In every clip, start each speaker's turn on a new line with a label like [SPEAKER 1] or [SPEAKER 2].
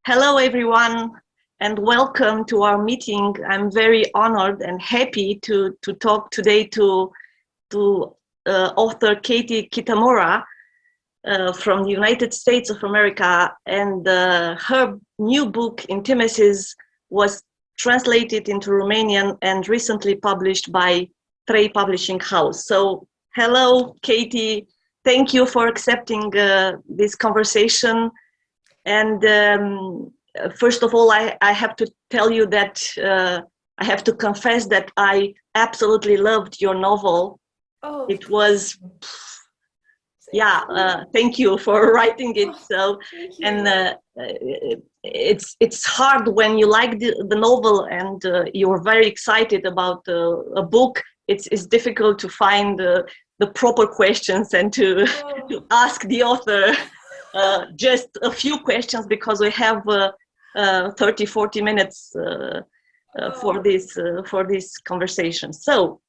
[SPEAKER 1] Hello, everyone, and welcome to our meeting. I'm very honored and happy to talk today to author Katie Kitamura from the United States of America, and her new book, Intimități, was translated into Romanian and recently published by Trei Publishing House. So, hello, Katie. Thank you for accepting this conversation. And first of all, I have to tell you that I have to confess that I absolutely loved your novel.
[SPEAKER 2] Oh,
[SPEAKER 1] it was, thank you for writing it. So, and it's hard when you like the novel and you're very excited about a book. It's difficult to find the proper questions and to ask the author just a few questions, because we have 30-40 minutes for this conversation. So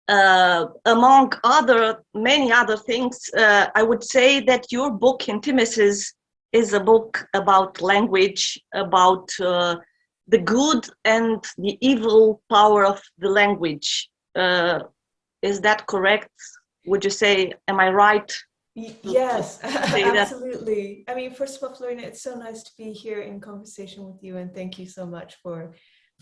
[SPEAKER 1] among many other things, I would say that your book Intimități is a book about language, about the good and the evil power of the language. Is that correct? Would you say, am I right?
[SPEAKER 2] Yes, absolutely. I mean, first of all, Florina, it's so nice to be here in conversation with you, and thank you so much for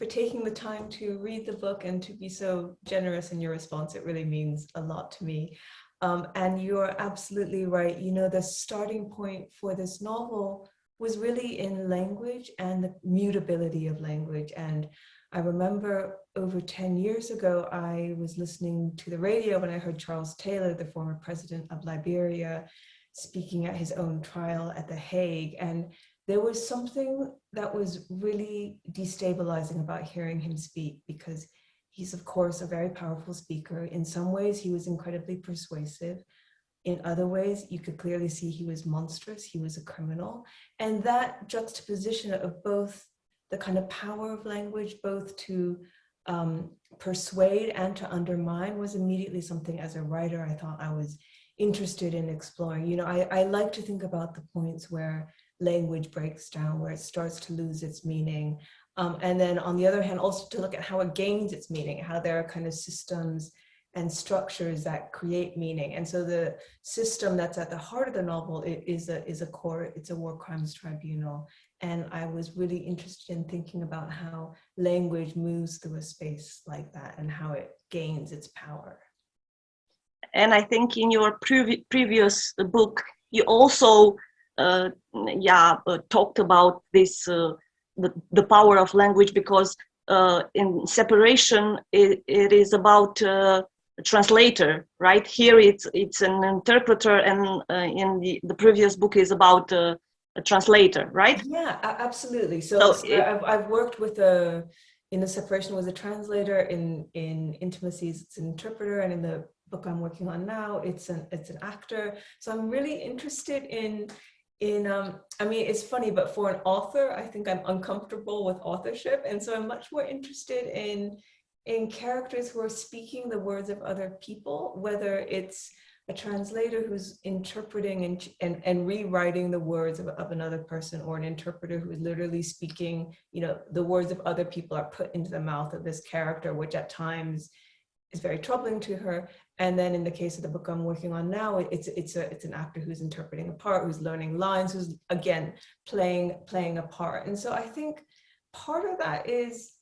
[SPEAKER 2] taking the time to read the book and to be so generous in your response. It really means a lot to me. And you're absolutely right. You know, the starting point for this novel was really in language and the mutability of language. And I remember over 10 years ago, I was listening to the radio when I heard Charles Taylor, the former president of Liberia, speaking at his own trial at The Hague. And there was something that was really destabilizing about hearing him speak, because he's, of course, a very powerful speaker. In some ways, he was incredibly persuasive. In other ways, you could clearly see he was monstrous. He was a criminal. And that juxtaposition of both the kind of power of language, both to persuade and to undermine, was immediately something, as a writer, I thought I was interested in exploring. You know, I like to think about the points where language breaks down, where it starts to lose its meaning. And then on the other hand, also to look at how it gains its meaning, how there are kind of systems and structures that create meaning. And so the system that's at the heart of the novel is a court, it's a war crimes tribunal. And I was really interested in thinking about how language moves through a space like that and how it gains its power.
[SPEAKER 1] And I think in your previous book, you also talked about this, the power of language, because in Separation, it is about a translator, right? Here it's an interpreter, and in the previous book is about a translator, right?
[SPEAKER 2] Yeah, absolutely. So I've worked with in the Separation was a translator, in Intimități it's an interpreter, and in the book I'm working on now it's an actor. So I'm really interested in I mean, it's funny, but for an author, I think I'm uncomfortable with authorship, and so I'm much more interested in characters who are speaking the words of other people, whether it's a translator who's interpreting and rewriting the words of another person, or an interpreter who is literally speaking, you know, the words of other people are put into the mouth of this character, which at times is very troubling to her. And then in the case of the book I'm working on now, it's an actor who's interpreting a part, who's learning lines, who's again playing a part. And so I think part of that is,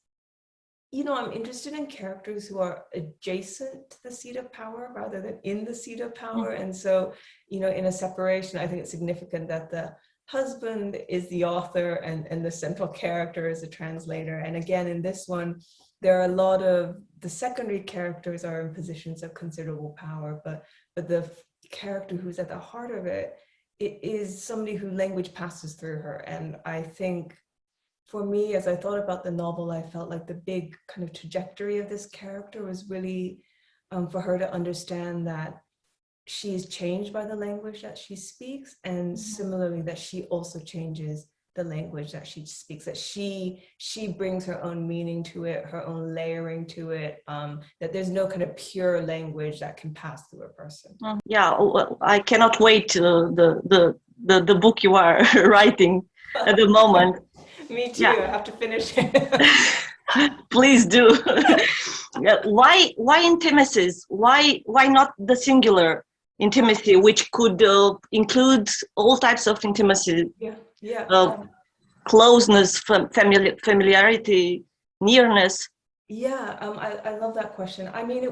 [SPEAKER 2] you know, I'm interested in characters who are adjacent to the seat of power rather than in the seat of power. Mm-hmm. And so, you know, in a Separation, I think it's significant that the husband is the author and the central character is a translator. And again, in this one, there are a lot of the secondary characters are in positions of considerable power, but the character who's at the heart of it is somebody who language passes through her. And I think for me, as I thought about the novel, I felt like the big kind of trajectory of this character was really for her to understand that she is changed by the language that she speaks, and similarly that she also changes the language that she speaks, that she brings her own meaning to it, her own layering to it, that there's no kind of pure language that can pass through a person.
[SPEAKER 1] Yeah, well, I cannot wait the book you are writing at the moment.
[SPEAKER 2] Me too. I have to finish it.
[SPEAKER 1] Please do. Yeah, why intimacies? Why not the singular intimacy, which could include all types of intimacy?
[SPEAKER 2] Yeah.
[SPEAKER 1] Closeness, familiarity, nearness.
[SPEAKER 2] Yeah, I love that question. I mean,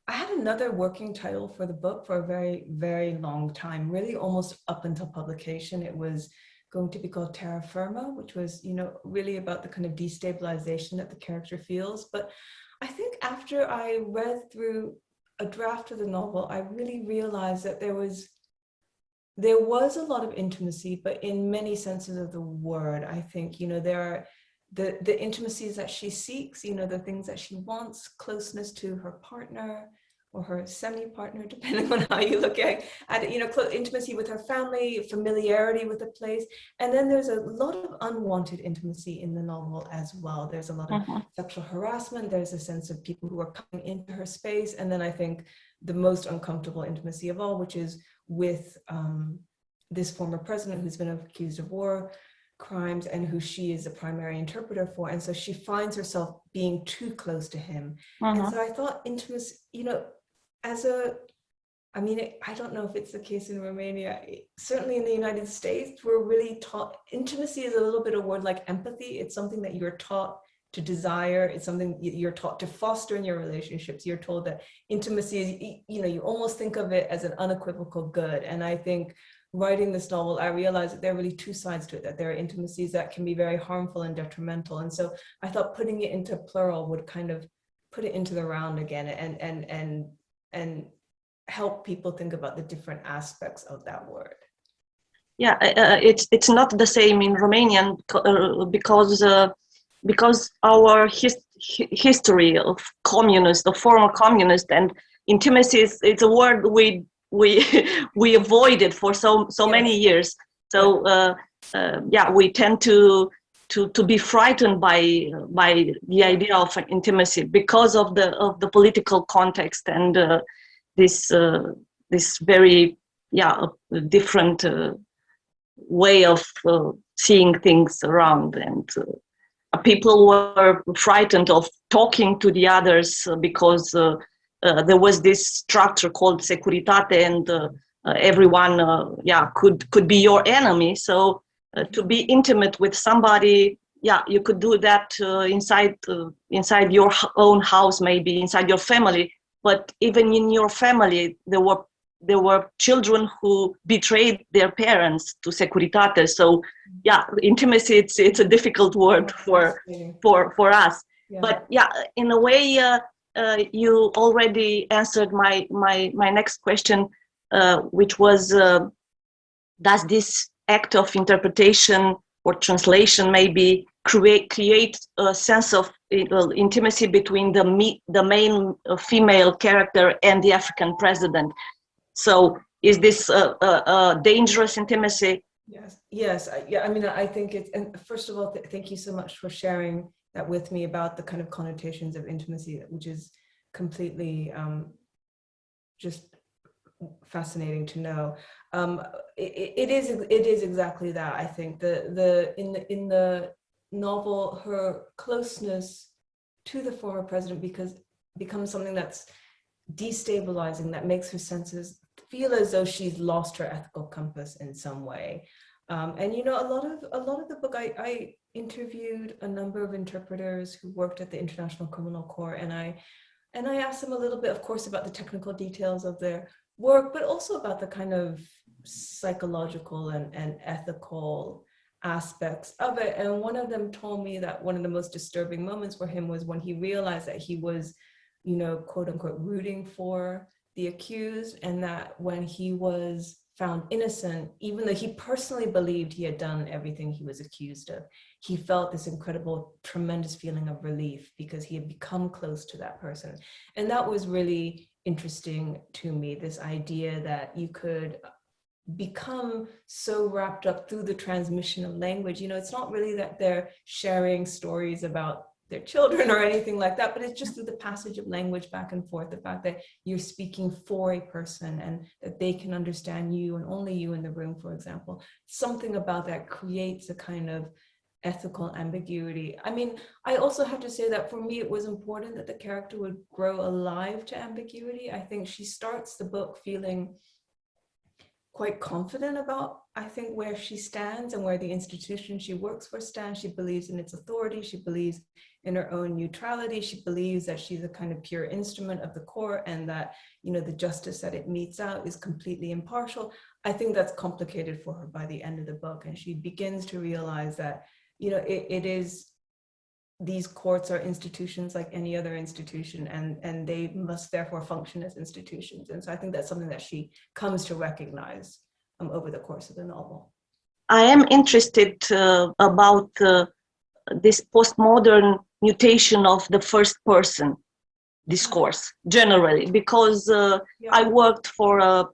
[SPEAKER 2] I had another working title for the book for a very, very long time, really almost up until publication. It was going to be called Terra Firma, which was, really about the kind of destabilization that the character feels. But I think after I read through a draft of the novel, I really realized that there was a lot of intimacy, but in many senses of the word. I think, there are the intimacies that she seeks, the things that she wants, closeness to her partner or her semi-partner, depending on how you look at it, intimacy with her family, familiarity with the place. And then there's a lot of unwanted intimacy in the novel as well. There's a lot of sexual harassment. There's a sense of people who are coming into her space. And then I think the most uncomfortable intimacy of all, which is with this former president who's been accused of war crimes and who she is a primary interpreter for. And so she finds herself being too close to him. And so I thought intimacy, I don't know if it's the case in Romania, certainly in the United States, we're really taught, intimacy is a little bit of a word like empathy. It's something that you're taught to desire. It's something you're taught to foster in your relationships. You're told that intimacy is, you almost think of it as an unequivocal good. And I think writing this novel, I realized that there are really two sides to it, that there are intimacies that can be very harmful and detrimental. And so I thought putting it into plural would kind of put it into the round again and help people think about the different aspects of that word.
[SPEAKER 1] Yeah, it's not the same in Romanian because our history of communist, of former communist, and intimacy it's a word we avoided for so many years. So we tend to be frightened by the idea of intimacy because of the political context and this very different way of seeing things around, and people were frightened of talking to the others because there was this structure called securitate, and everyone could be your enemy. So to be intimate with somebody, you could do that inside your own house, maybe inside your family. But even in your family, there were children who betrayed their parents to securitate. So intimacy, it's a difficult word for us. Yeah. But in a way, you already answered my next question, which was, does this act of interpretation or translation maybe create a sense of intimacy between the main female character and the African president? So is this a dangerous intimacy?
[SPEAKER 2] Yes. I think it's, and first of all, thank you so much for sharing that with me about the kind of connotations of intimacy, which is completely just fascinating to know. It is exactly that. I think in the novel, her closeness to the former president becomes something that's destabilizing, that makes her senses feel as though she's lost her ethical compass in some way. And a lot of the book, I interviewed a number of interpreters who worked at the International Criminal Court, and I asked them a little bit, of course, about the technical details of their work, but also about the kind of psychological and ethical aspects of it. And one of them told me that one of the most disturbing moments for him was when he realized that he was, quote unquote, rooting for the accused, and that when he was found innocent, even though he personally believed he had done everything he was accused of, he felt this incredible, tremendous feeling of relief because he had become close to that person. And that was really interesting to me, this idea that you could become so wrapped up through the transmission of language. It's not really that they're sharing stories about their children or anything like that, but it's just through the passage of language back and forth, the fact that you're speaking for a person and that they can understand you and only you in the room, for example. Something about that creates a kind of ethical ambiguity. I mean, I also have to say that for me, it was important that the character would grow alive to ambiguity. I think she starts the book feeling quite confident about, I think, where she stands and where the institution she works for stands. She believes in its authority. She believes in her own neutrality. She believes that she's a kind of pure instrument of the court and that, you know, the justice that it metes out is completely impartial. I think that's complicated for her by the end of the book. And she begins to realize that, you know, it is, these courts are institutions like any other institution, and they must therefore function as institutions. And so I think that's something that she comes to recognize over the course of the novel.
[SPEAKER 1] I am interested about this postmodern mutation of the first person discourse generally, because I worked for a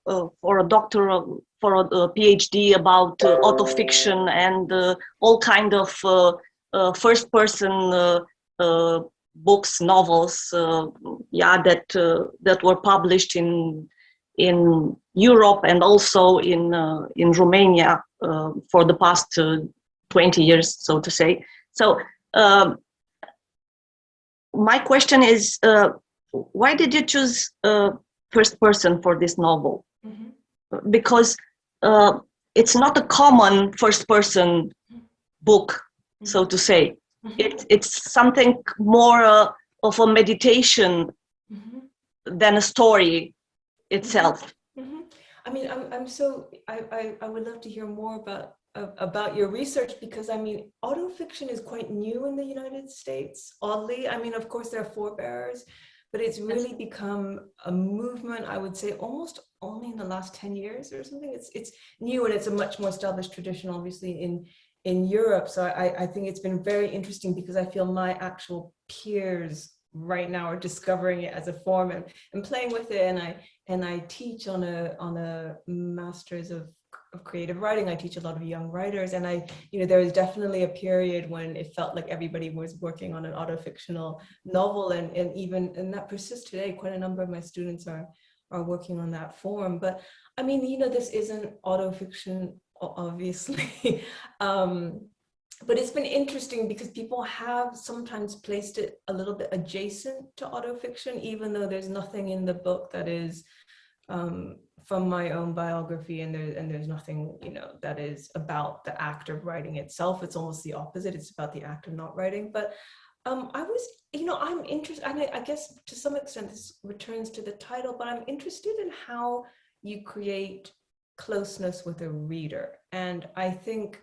[SPEAKER 1] doctoral, for a PhD about autofiction and all kind of first person books, novels, that were published in Europe and also in Romania for the past 20 years, so to say. So my question is, why did you choose first person for this novel? Mm-hmm. Because it's not a common first person book, so to say. Mm-hmm. It's something more of a meditation mm-hmm. than a story itself.
[SPEAKER 2] Mm-hmm. I mean, I would love to hear more about your research, because I mean, autofiction is quite new in the United States, oddly. I mean, of course, there are forebearers, but it's really become a movement, I would say, almost only in the last 10 years or something. It's new, and it's a much more established tradition, obviously, in Europe. So I think it's been very interesting, because I feel my actual peers right now are discovering it as a form and playing with it. And I teach on a master's of creative writing. I teach a lot of young writers, and there was definitely a period when it felt like everybody was working on an autofictional novel, and that persists today. Quite a number of my students are working on that form. But I mean, this isn't autofiction, obviously. But it's been interesting because people have sometimes placed it a little bit adjacent to autofiction, even though there's nothing in the book that is from my own biography, and there's nothing, that is about the act of writing itself. It's almost the opposite. It's about the act of not writing. But I'm interested, I guess to some extent this returns to the title, but I'm interested in how you create closeness with a reader. And I think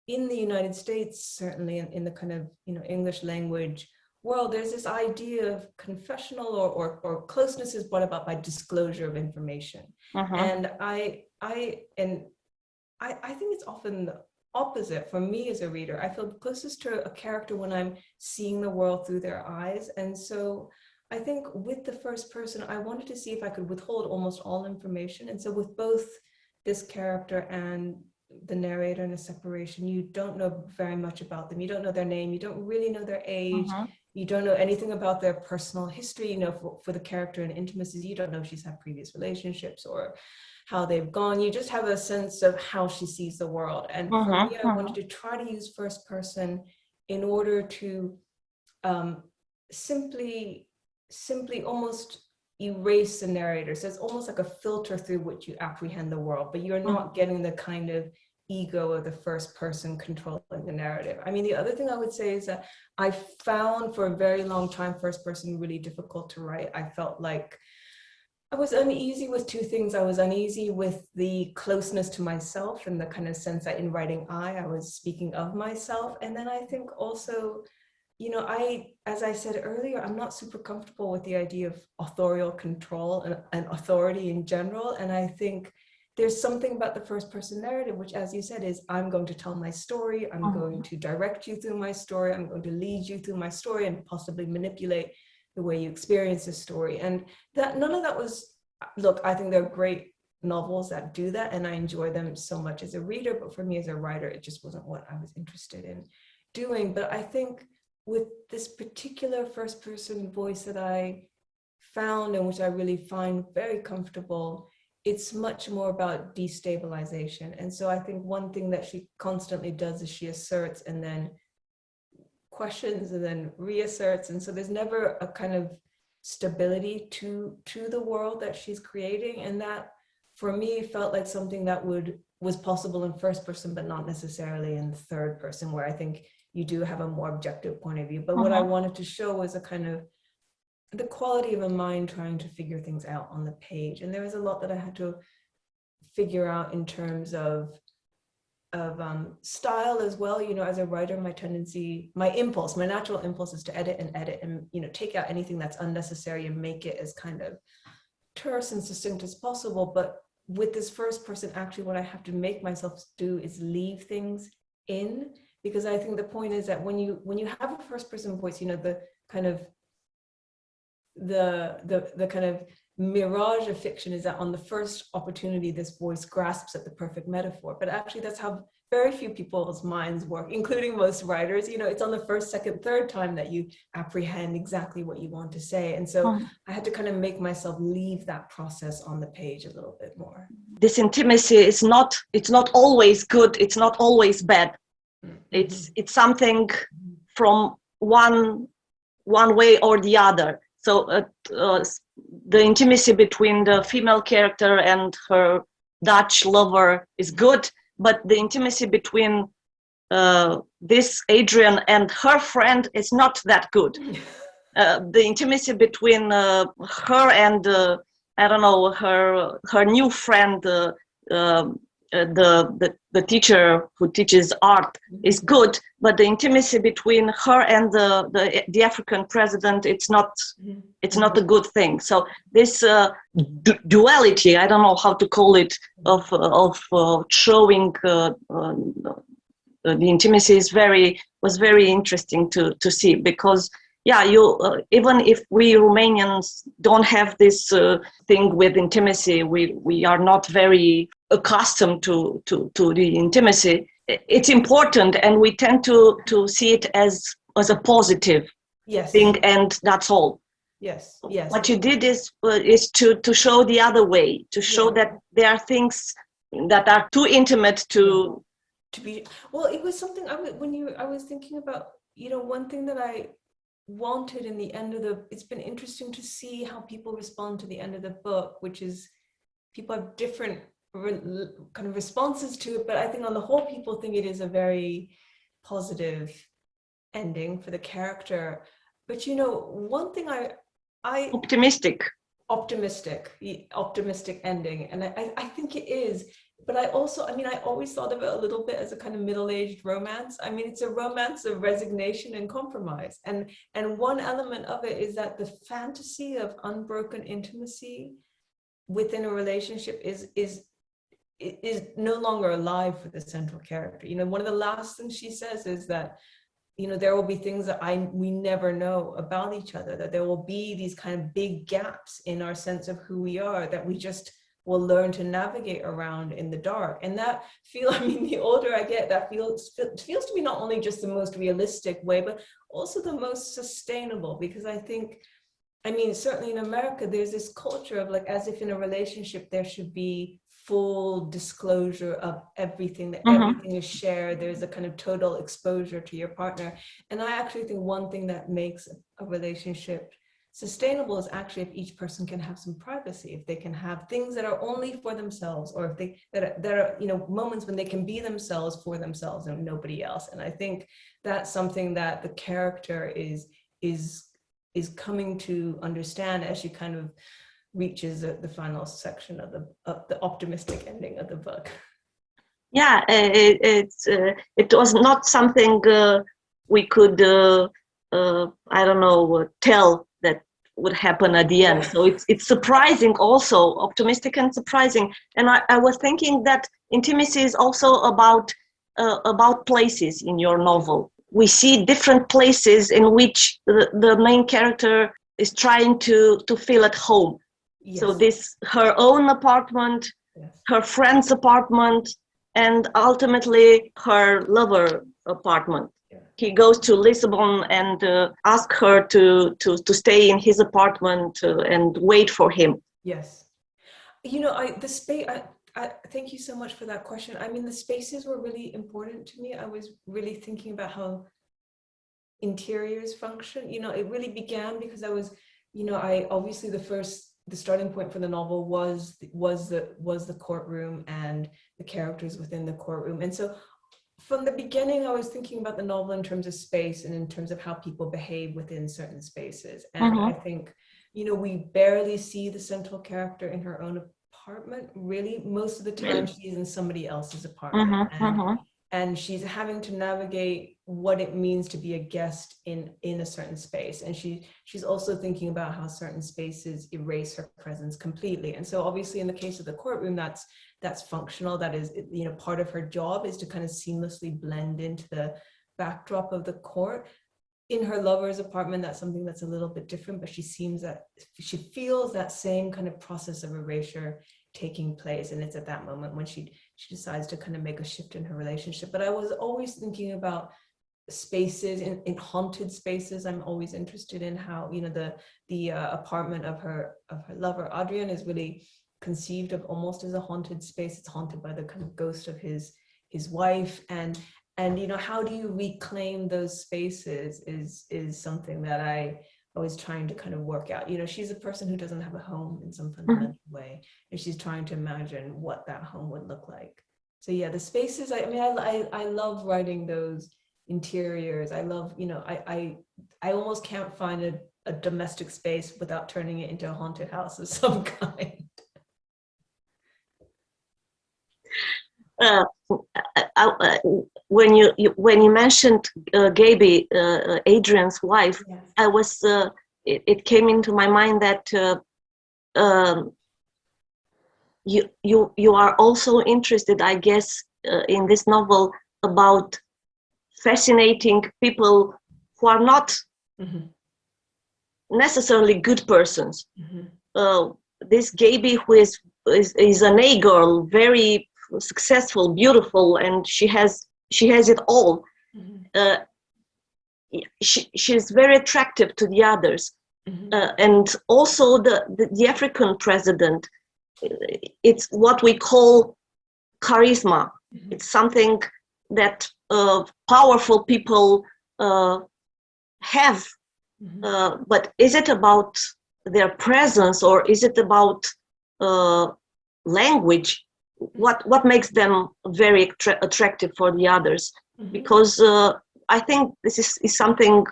[SPEAKER 2] in the United States, certainly in the kind of, English language world, there's this idea of confessional or closeness is brought about by disclosure of information. Uh-huh. And I think it's often the opposite for me as a reader. I feel closest to a character when I'm seeing the world through their eyes. And so I think with the first person, I wanted to see if I could withhold almost all information. And so with both this character and the narrator in a separation, you don't know very much about them. You don't know their name. You don't really know their age. Uh-huh. You don't know anything about their personal history. For the character in Intimacies, you don't know if she's had previous relationships or how they've gone. You just have a sense of how she sees the world. And for me, I wanted to try to use first person in order to simply almost erase the narrator. So it's almost like a filter through which you apprehend the world, but you're not getting the kind of ego of the first person controlling the narrative. I mean, the other thing I would say is that I found for a very long time first person really difficult to write. I felt like I was uneasy with two things. I was uneasy with the closeness to myself and the kind of sense that in writing I was speaking of myself. And then I think also, as I said earlier, I'm not super comfortable with the idea of authorial control and authority in general. And I think there's something about the first person narrative, which, as you said, is I'm going to tell my story. I'm going to direct you through my story. I'm going to lead you through my story and possibly manipulate the way you experience the story. And that none of that was, look, I think they're great novels that do that, and I enjoy them so much as a reader, but for me as a writer, it just wasn't what I was interested doing. But I think with this particular first person voice that I found, and which I really find very comfortable, it's much more about destabilization. And so I think one thing that she constantly does is she asserts and then questions and then reasserts. And so there's never a kind of stability to the world that she's creating. And that for me felt like something that was possible in first person, but not necessarily in third person, where I think you do have a more objective point of view. But what I wanted to show was a kind of the quality of a mind trying to figure things out on the page. And there was a lot that I had to figure out in terms of style as well. You know, as a writer, my natural impulse is to edit and, you know, take out anything that's unnecessary and make it as kind of terse and succinct as possible. But with this first person, actually what I have to make myself do is leave things in, because I think the point is that when you have a first person voice, you know, the kind of the kind of mirage of fiction is that on the first opportunity this voice grasps at the perfect metaphor, but actually that's how very few people's minds work, including most writers. You know, it's on the first, second, third time that you apprehend exactly what you want to say. And so I had to kind of make myself leave that process on the page a little bit more.
[SPEAKER 1] This intimacy is not, it's not always good, it's not always bad. It's something from one way or the other. So the intimacy between the female character and her Dutch lover is good, but the intimacy between this Adrian and her friend is not that good. The intimacy between her and I don't know, her new friend, the teacher who teaches art, is good, but the intimacy between her and the African president, it's not a good thing. So this duality, I don't know how to call it, of showing the intimacy was very interesting to see, because you even if we Romanians don't have this thing with intimacy, we are not very accustomed to the intimacy. It's important, and we tend to see it as a positive thing, and that's all.
[SPEAKER 2] Yes.
[SPEAKER 1] What you did is to show the other way, to show that there are things that are too intimate to
[SPEAKER 2] be. Well, it was something I was thinking about, you know, one thing that I wanted in the end of it's been interesting to see how people respond to the end of the book, which is people have different kind of responses to it, but I think on the whole people think it is a very positive ending for the character. But you know, one thing I optimistic ending, and I think it is. But I always thought of it a little bit as a kind of middle-aged romance. I mean, it's a romance of resignation and compromise. And one element of it is that the fantasy of unbroken intimacy within a relationship is no longer alive for the central character. You know, one of the last things she says is that, you know, there will be things that we never know about each other, that there will be these kind of big gaps in our sense of who we are that we just will learn to navigate around in the dark. And that the older I get, that feels to me not only just the most realistic way, but also the most sustainable, because I think, I mean, certainly in America, there's this culture of like, as if in a relationship, there should be full disclosure of everything, that everything is shared. There's a kind of total exposure to your partner. And I actually think one thing that makes a relationship sustainable is actually if each person can have some privacy, if they can have things that are only for themselves, or if they that are you know, moments when they can be themselves for themselves and nobody else. And I think that's something that the character is coming to understand as she kind of reaches the final section of the optimistic ending of the book.
[SPEAKER 1] Yeah, it was not something we could I don't know, tell that would happen at the end. So it's surprising, also optimistic and surprising. And I was thinking that intimacy is also about places in your novel. We see different places in which the main character is trying to feel at home. Yes. So this, her own apartment, her friend's apartment, and ultimately her lover apartment. he goes to Lisbon and asks her to stay in his apartment and wait for him.
[SPEAKER 2] Yes. I thank you so much for that question. I mean, the spaces were really important to me. I was really thinking about how interiors function. It really began because I was, I obviously the starting point for the novel was the courtroom and the characters within the courtroom. And so from the beginning, I was thinking about the novel in terms of space and in terms of how people behave within certain spaces. And I think, we barely see the central character in her own apartment, really. Most of the time she's in somebody else's apartment. And she's having to navigate what it means to be a guest in a certain space. And she's also thinking about how certain spaces erase her presence completely. And so obviously in the case of the courtroom, that's functional. That is, part of her job is to kind of seamlessly blend into the backdrop of the court. In her lover's apartment, that's something that's a little bit different, but she feels that same kind of process of erasure taking place. And it's at that moment when she decides to kind of make a shift in her relationship. But I was always thinking about spaces in haunted spaces. I'm always interested in how, the apartment of her lover, Adrian, is really conceived of almost as a haunted space. It's haunted by the kind of ghost of his wife. And how do you reclaim those spaces is something that I was trying to kind of work out. She's a person who doesn't have a home in some fundamental way, and she's trying to imagine what that home would look like. So yeah, the spaces, I love writing those interiors. I love, I almost can't find a domestic space without turning it into a haunted house of some kind.
[SPEAKER 1] When you mentioned Gaby, Adrian's wife, yes. It came into my mind that you are also interested, I guess, in this novel about fascinating people who are not necessarily good persons. This Gaby, who is an A girl, very successful, beautiful, and she has it all. She's very attractive to the others, and also the African president. It's what we call charisma. It's something that powerful people have, but is it about their presence, or is it about language? What makes them very attractive for the others? Because I think this is something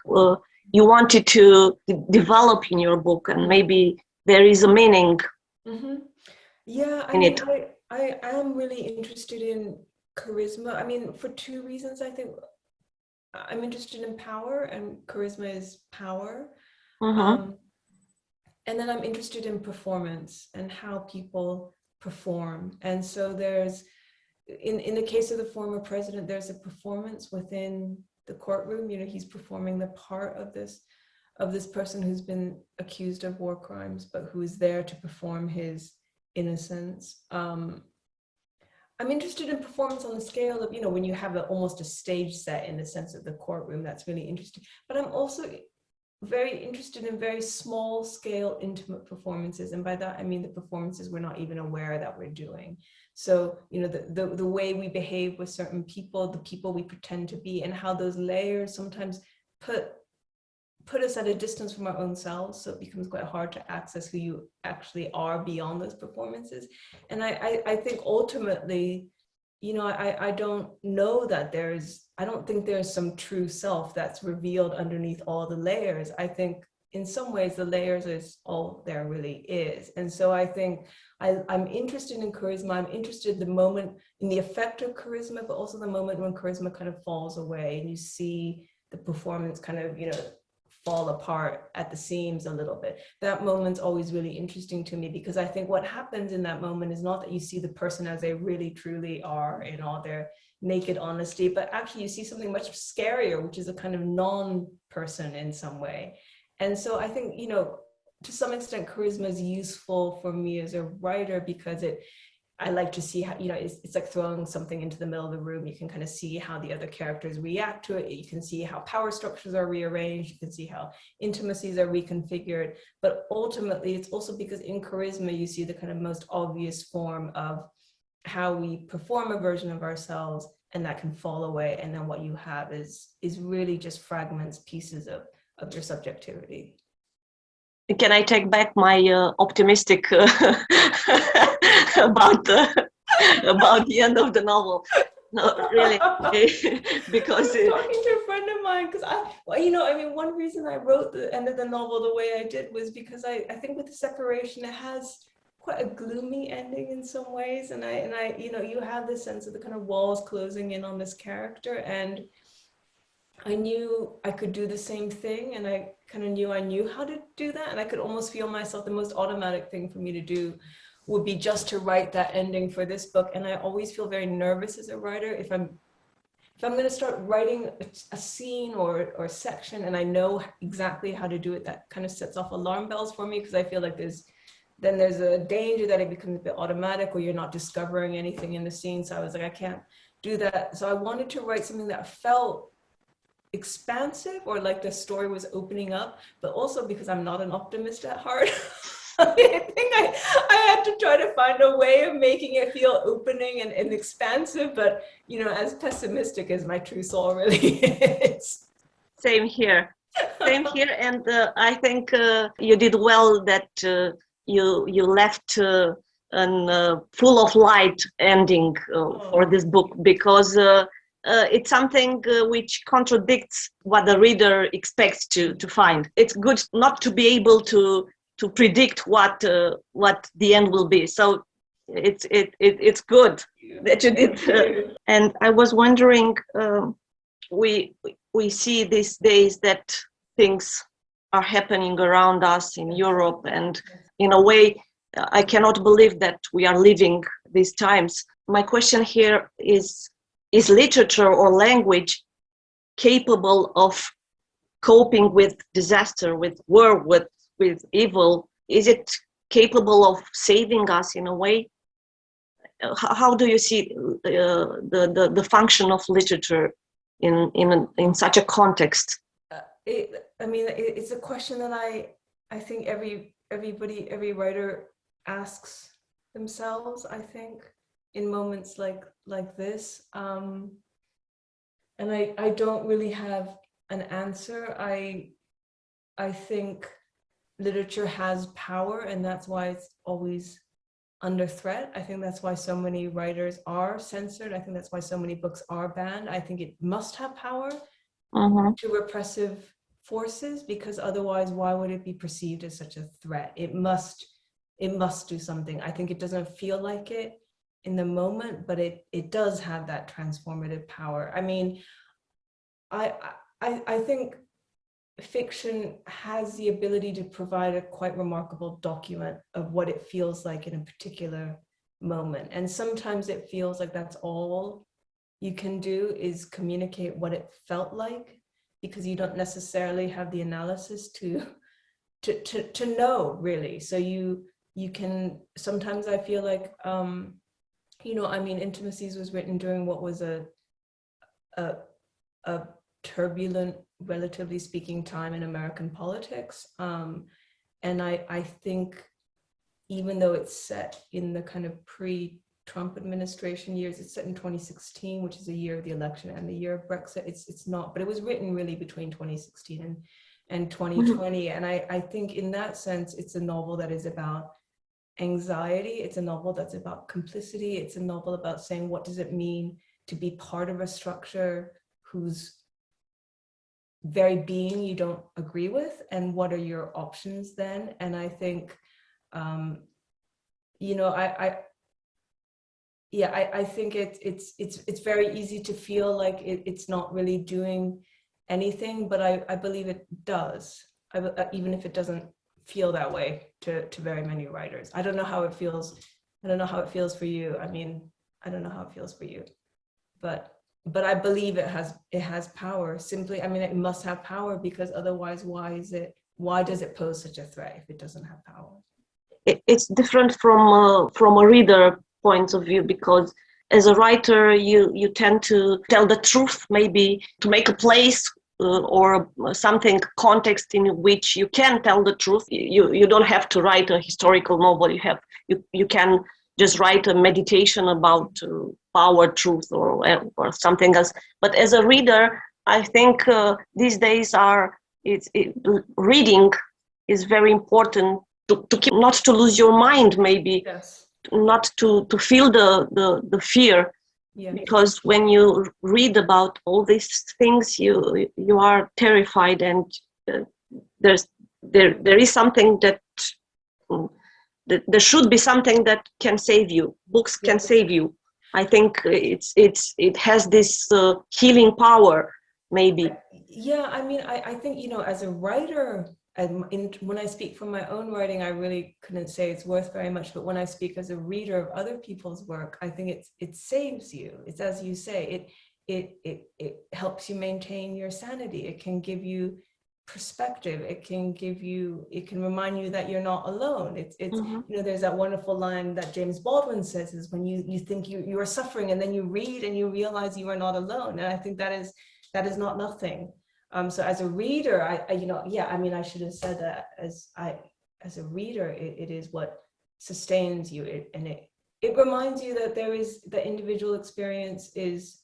[SPEAKER 1] you wanted to develop in your book, and maybe there is a meaning.
[SPEAKER 2] Yeah, I am really interested in charisma. I mean, for two reasons. I think I'm interested in power, and charisma is power. And then I'm interested in performance and how people perform. And so there's, in the case of the former president, there's a performance within the courtroom. He's performing the part of this person who's been accused of war crimes, but who is there to perform his innocence. I'm interested in performance on the scale of, when you have almost a stage set in the sense of the courtroom. That's really interesting. But I'm also very interested in very small scale, intimate performances. And by that, I mean the performances we're not even aware that we're doing. So, the way we behave with certain people, the people we pretend to be, and how those layers sometimes put us at a distance from our own selves. So it becomes quite hard to access who you actually are beyond those performances. And I think ultimately, I don't know that I don't think there's some true self that's revealed underneath all the layers. I think in some ways the layers is all there really is. And so I think I'm interested in charisma. I'm interested in the moment, in the effect of charisma, but also the moment when charisma kind of falls away and you see the performance kind of, fall apart at the seams a little bit. That moment's always really interesting to me, because I think what happens in that moment is not that you see the person as they really truly are in all their naked honesty, but actually you see something much scarier, which is a kind of non-person in some way. And so I think, to some extent, charisma is useful for me as a writer, because I like to see how, it's like throwing something into the middle of the room. You can kind of see how the other characters react to it. You can see how power structures are rearranged. You can see how intimacies are reconfigured. But ultimately, it's also because in charisma, you see the kind of most obvious form of how we perform a version of ourselves, and that can fall away. And then what you have is really just fragments, pieces of your subjectivity.
[SPEAKER 1] Can I take back my optimistic about the end of the novel? No, really, because
[SPEAKER 2] I was talking to a friend of mine because one reason I wrote the end of the novel the way I did was because I think with the separation, it has quite a gloomy ending in some ways, and I you have this sense of the kind of walls closing in on this character, and I knew I could do the same thing, and I kind of knew I knew how to do that, and I could almost feel myself, the most automatic thing for me to do would be just to write that ending for this book. And I always feel very nervous as a writer if I'm going to start writing a scene or a section and I know exactly how to do it. That kind of sets off alarm bells for me, because I feel like there's a danger that it becomes a bit automatic, or you're not discovering anything in the scene. So I was like, I can't do that. So I wanted to write something that felt expansive, or like the story was opening up, but also because I'm not an optimist at heart, I think I had to try to find a way of making it feel opening and expansive, but as pessimistic as my true soul really is.
[SPEAKER 1] Same here, and I think you did well that you left an full of light ending for this book, because it's something which contradicts what the reader expects to find. It's good not to be able to predict what the end will be. So it's good that you did. And I was wondering, we see these days that things are happening around us in Europe, and in a way, I cannot believe that we are living these times. My question here is literature or language capable of coping with disaster, with war, with evil? Is it capable of saving us in a way? How do you see the function of literature in such a context?
[SPEAKER 2] It's a question that I think every writer asks themselves, I think, in moments like this, and I don't really have an answer. I think literature has power, and that's why it's always under threat. I think that's why so many writers are censored. I think that's why so many books are banned. I think it must have power to repressive forces, because otherwise, why would it be perceived as such a threat? It must do something. I think it doesn't feel like it in the moment, but it does have that transformative power. I mean, I think fiction has the ability to provide a quite remarkable document of what it feels like in a particular moment. And sometimes it feels like that's all you can do, is communicate what it felt like, because you don't necessarily have the analysis to know, really. So you can, sometimes I feel like, Intimacies was written during what was a turbulent, relatively speaking, time in American politics. And I think, even though it's set in the kind of pre-Trump administration years, it's set in 2016, which is the year of the election and the year of Brexit. It's not, but it was written really between 2016 and 2020. And I think in that sense, it's a novel that is about anxiety. It's a novel that's about complicity. It's a novel about saying, what does it mean to be part of a structure whose very being you don't agree with, and what are your options then? And I think, I think it's very easy to feel like it's not really doing anything, but I believe it does, even if it doesn't feel that way to very many writers. I don't know how it feels. I don't know how it feels for you. I don't know how it feels for you, but I believe it has power. Simply, it must have power, because otherwise, why does it pose such a threat if it doesn't have power?
[SPEAKER 1] It's different from a reader points of view, because as a writer, you tend to tell the truth, maybe to make a place or something context in which you can tell the truth. You don't have to write a historical novel. You can just write a meditation about power, truth, or something else. But as a reader, I think these days reading is very important to keep, not to lose your mind, maybe.
[SPEAKER 2] Yes.
[SPEAKER 1] Not to feel the fear, yeah. Because when you read about all these things, you are terrified, and there is something that there should be something that can save you. Books can save you. I think it has this healing power, maybe.
[SPEAKER 2] Yeah, I mean, I think, as a writer, when I speak from my own writing, I really couldn't say it's worth very much. But when I speak as a reader of other people's work, I think it saves you. It's, as you say, it helps you maintain your sanity. It can give you perspective. It can remind you that you're not alone. It's there's that wonderful line that James Baldwin says, is when you think you are suffering, and then you read and you realize you are not alone. And I think that is not nothing. So as a reader, I should have said that as a reader, it is what sustains you. It reminds you that the individual experience is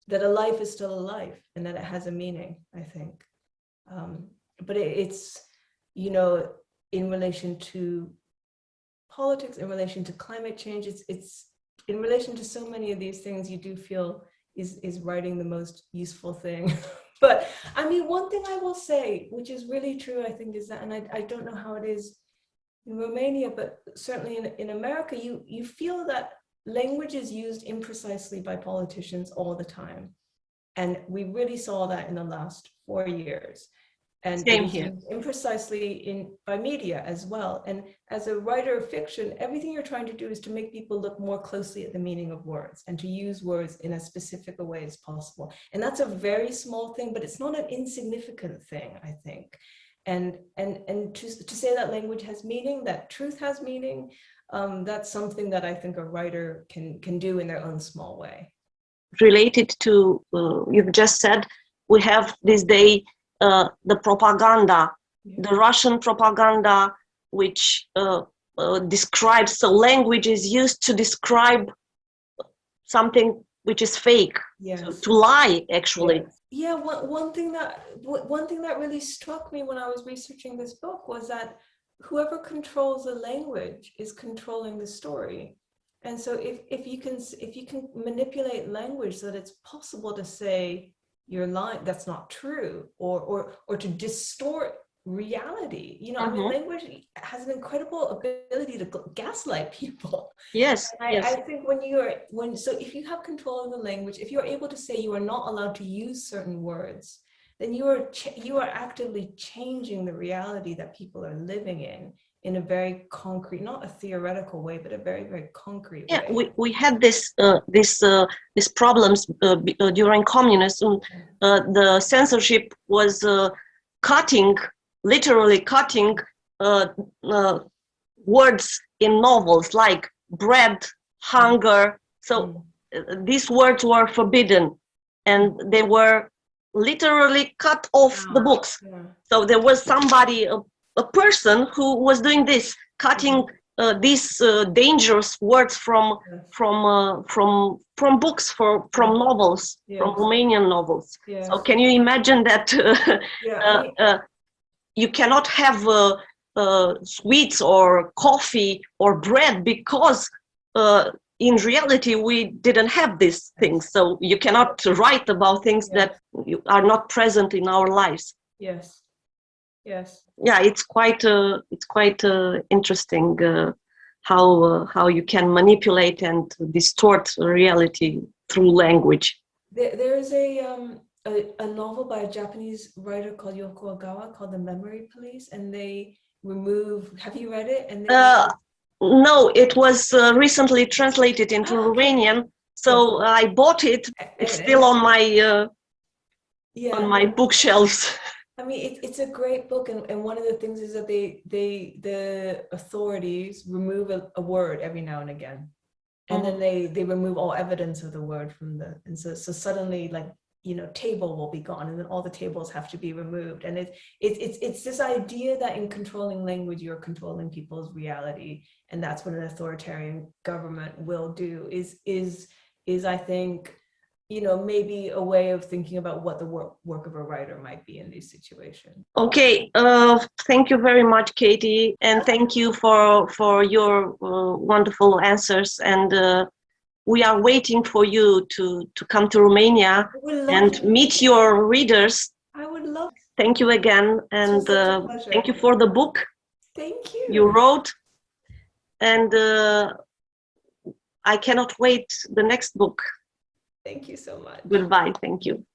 [SPEAKER 2] that a life is still a life, and that it has a meaning, I think. But it's, in relation to politics, in relation to climate change, it's in relation to so many of these things, you do feel is writing the most useful thing. But I mean, one thing I will say, which is really true, I think, is that, and I don't know how it is in Romania, but certainly in America, you feel that language is used imprecisely by politicians all the time. And we really saw that in the last 4 years. And
[SPEAKER 1] same here.
[SPEAKER 2] Imprecisely by media as well. And as a writer of fiction, everything you're trying to do is to make people look more closely at the meaning of words, and to use words in as specific a way as possible. And that's a very small thing, but it's not an insignificant thing, I think. And to say that language has meaning, that truth has meaning, that's something that I think a writer can do in their own small way.
[SPEAKER 1] Related to you've just said, we have this day the propaganda, the Russian propaganda, which describes, so language is used to describe something which is fake, to lie, actually.
[SPEAKER 2] Yeah, one thing that really struck me when I was researching this book was that whoever controls the language is controlling the story. And so if you can manipulate language so that it's possible to say you're lying, that's not true, or to distort reality. I mean, language has an incredible ability to gaslight people.
[SPEAKER 1] Yes.
[SPEAKER 2] I think so if you have control of the language, if you're able to say you are not allowed to use certain words, then you are actively changing the reality that people are living in a very concrete, not a theoretical way, but a very, very concrete way.
[SPEAKER 1] Yeah, we had these problems during communism. The censorship was literally cutting words in novels, like bread, hunger. So these words were forbidden, and they were literally cut off the books. So there was somebody, a person who was doing this, cutting these dangerous words from books, from novels, from Romanian novels. So can you imagine that you cannot have sweets or coffee or bread, because in reality we didn't have these things. So you cannot write about things that are not present in our lives.
[SPEAKER 2] Yes.
[SPEAKER 1] Yeah, it's quite interesting how you can manipulate and distort reality through language.
[SPEAKER 2] There is a novel by a Japanese writer called Yoko Ogawa called The Memory Police, and they remove. Have you read it? And
[SPEAKER 1] no, it was recently translated into Romanian, so I bought it. It's still on my bookshelves.
[SPEAKER 2] I mean, it's a great book, and one of the things is that the authorities remove a word every now and again. and then they remove all evidence of the word from the, and so suddenly, like, you know, table will be gone, and then all the tables have to be removed. And it's this idea that in controlling language, you're controlling people's reality, and that's what an authoritarian government will do. Is I think, you know, maybe a way of thinking about what the work of a writer might be in these situations.
[SPEAKER 1] Okay, thank you very much, Katie, and thank you for your wonderful answers. And we are waiting for you to come to Romania and meet your readers.
[SPEAKER 2] I would love.
[SPEAKER 1] Thank you again, and thank you for the book.
[SPEAKER 2] Thank you.
[SPEAKER 1] You wrote, and I cannot wait the next book.
[SPEAKER 2] Thank you so much.
[SPEAKER 1] Goodbye. Thank you.